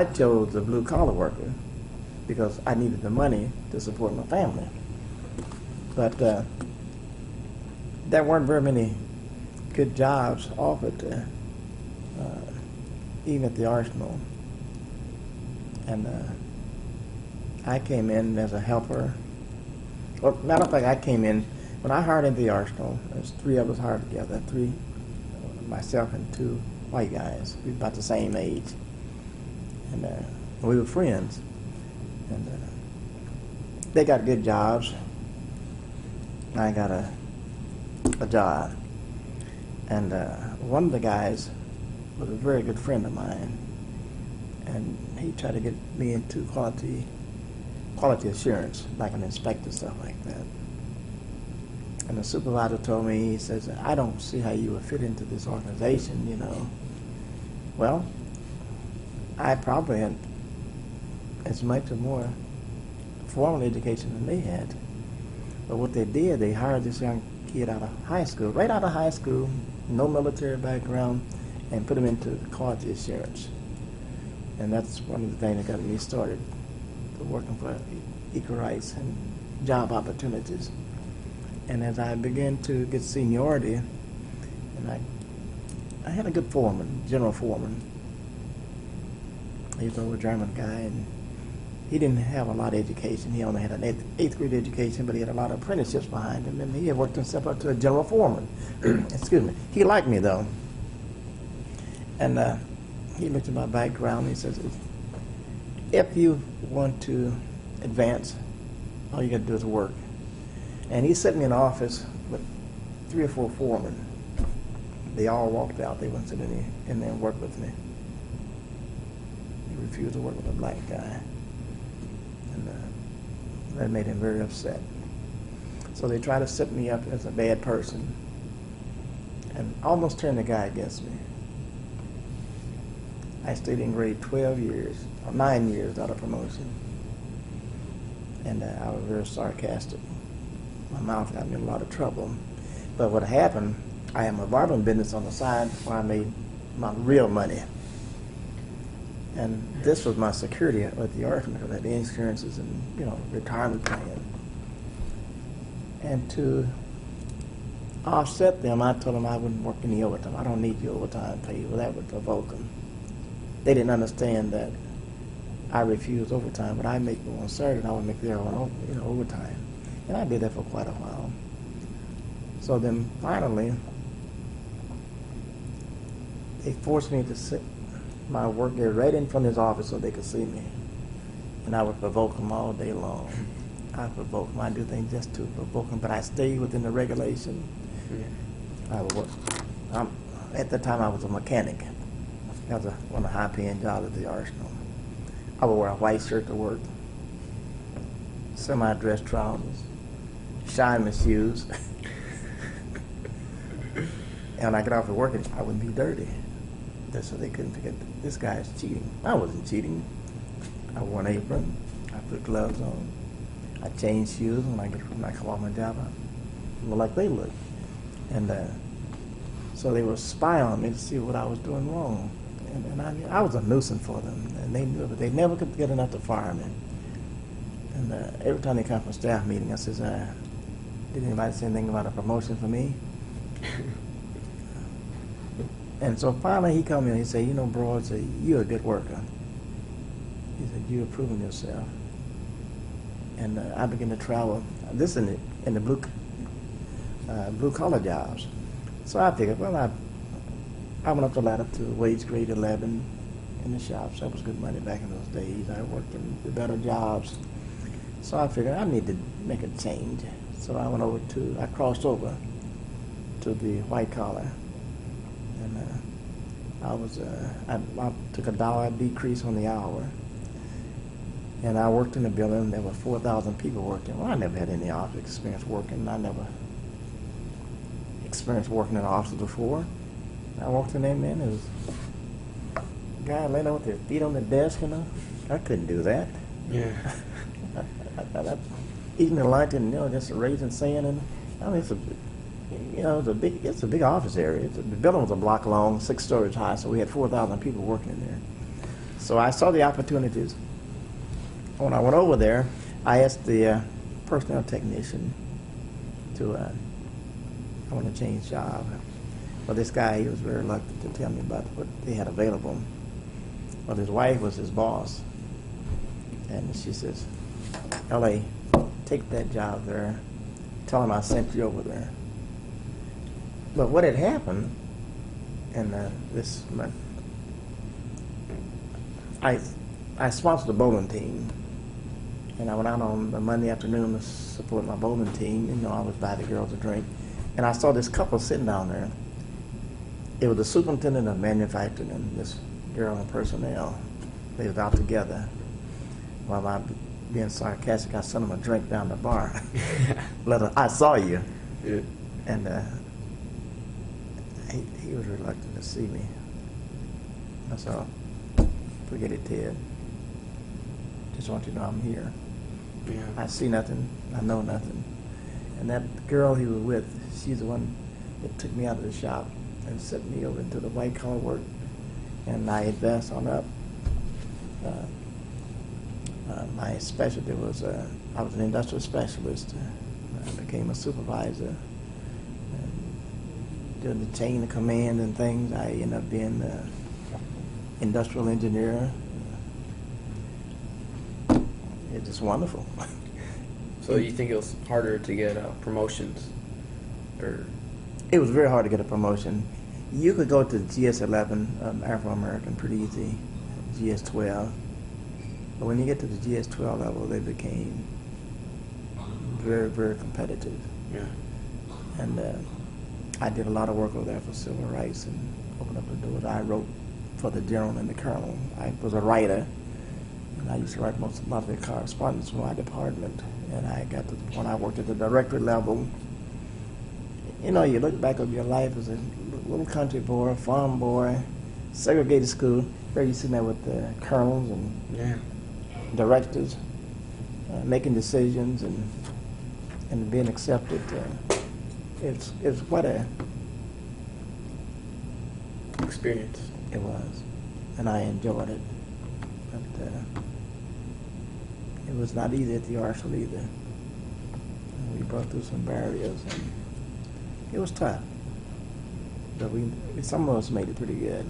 I chose the blue-collar worker because I needed the money to support my family. But there weren't very many good jobs offered, even at the Arsenal. And I came in as a helper. Well, matter of fact, I came in, when I hired into the Arsenal, there's 3 of us hired together, 3, myself and 2 white guys. We were about the same age. And we were friends. And they got good jobs. I got a job. And one of the guys was a very good friend of mine. And he tried to get me into quality assurance, like an inspector, stuff like that. And the supervisor told me, he says, I don't see how you would fit into this organization, you know. Well, I probably had as much or more formal education than they had. But what they did, they hired this young kid out of high school, right out of high school, no military background, and put him into quality assurance. And that's one of the things that got me started working for equal rights and job opportunities. And as I began to get seniority, and I had a good foreman, general foreman. He was an old German guy, and he didn't have a lot of education. He only had an 8th grade education, but he had a lot of apprenticeships behind him, and he had worked himself up to a general foreman. Excuse me. He liked me, though. And he looked at my background, and he says, if you want to advance, all you got to do is work. And he set me in an office with 3 or 4 foremen. They all walked out. They wouldn't sit in there and work with me. He refused to work with a black guy. And that made him very upset. So they tried to set me up as a bad person and almost turned the guy against me. I stayed in grade 12 years, or 9 years without a promotion. And I was very sarcastic. My mouth got me in a lot of trouble. But what happened, I had my barbering business on the side where I made my real money. And this was my security at the Arsenal, because I had the insurances and, you know, retirement plan. And to offset them, I told them I wouldn't work any overtime. I don't need your overtime pay. Well, that would provoke them. They didn't understand that I refused overtime, but I make more on Saturday, I would make their own, you know, overtime. And I did that for quite a while. So then finally, they forced me to sit my work there right in front of his office so they could see me. And I would provoke them all day long. I provoke them. I do things just to provoke them, but I stayed within the regulation. Yeah. I would work. At the time, I was a mechanic. That was one of the high-paying jobs at the Arsenal. I would wear a white shirt to work, semi-dress trousers, shine shoes. And when I get off of work, I wouldn't be dirty. That's so they couldn't forget this guy's cheating. I wasn't cheating. I wore an apron. I put gloves on. I changed shoes when I come off my job. I look like they look. And so they were spying on me to see what I was doing wrong. And I was a nuisance for them, and they knew it, but they never could get enough to fire me. And every time they come from staff meeting, I says, did anybody say anything about a promotion for me? And so finally he called me and he said, you know, Broyles, you're a good worker. He said, you're proving yourself. And I began to travel, this in the blue collar jobs. So I figured, well, I went up the ladder to wage grade 11 in the shops. That was good money back in those days. I worked in the better jobs. So I figured I need to make a change. So I crossed over to the white collar. And I took a $1 decrease on the hour. And I worked in the building. There were 4,000 people working. Well, I never had any office experience working. I never experienced working in an office before. I walked in there, man, there was a guy laying there with their feet on the desk, you know. I couldn't do that. Yeah. Eating the lunch and, you know, just a raisin sand. And I mean, it's a big office area. The building was a block long, 6 stories high, so we had 4,000 people working in there. So I saw the opportunities. When I went over there, I asked the personnel technician to, I want to change job. Well, this guy, he was very reluctant to tell me about what they had available. Well, his wife was his boss. And she says, L.A., take that job there. Tell him I sent you over there. But what had happened in this month, I sponsored a bowling team. And I went out on a Monday afternoon to support my bowling team. You know, I was buy the girls a drink. And I saw this couple sitting down there. It was the superintendent of manufacturing and this girl in personnel. They was out together. While I, being sarcastic, I sent him a drink down the bar. I saw you. Yeah. And he was reluctant to see me. I said, forget it, Ted. Just want you to know I'm here. Yeah. I see nothing. I know nothing. And that girl he was with, she's the one that took me out of the shop and sent me over into the white collar work. And I advanced on up. My specialty was, I was an industrial specialist. I became a supervisor. And doing the chain of command and things, I ended up being an industrial engineer. It's just wonderful. So you think it was harder to get promotions? Or It was very hard to get a promotion. You could go to GS11, Afro-American, pretty easy, GS12. But when you get to the GS12 level, they became very, very competitive. yeah. And I did a lot of work over there for civil rights and opened up the doors. I wrote for the general and the colonel. I was a writer, and I used to write a lot of the correspondence for my department. And I got to the point I worked at the director level. You know, you look back over your life as a little country boy, farm boy, segregated school. There you sitting there with the colonels and Yeah. directors, making decisions and being accepted. It's what a Experience. it was, and I enjoyed it. But it was not easy at the arsenal either. We broke through some barriers, and it was tough. But some of us made it pretty good.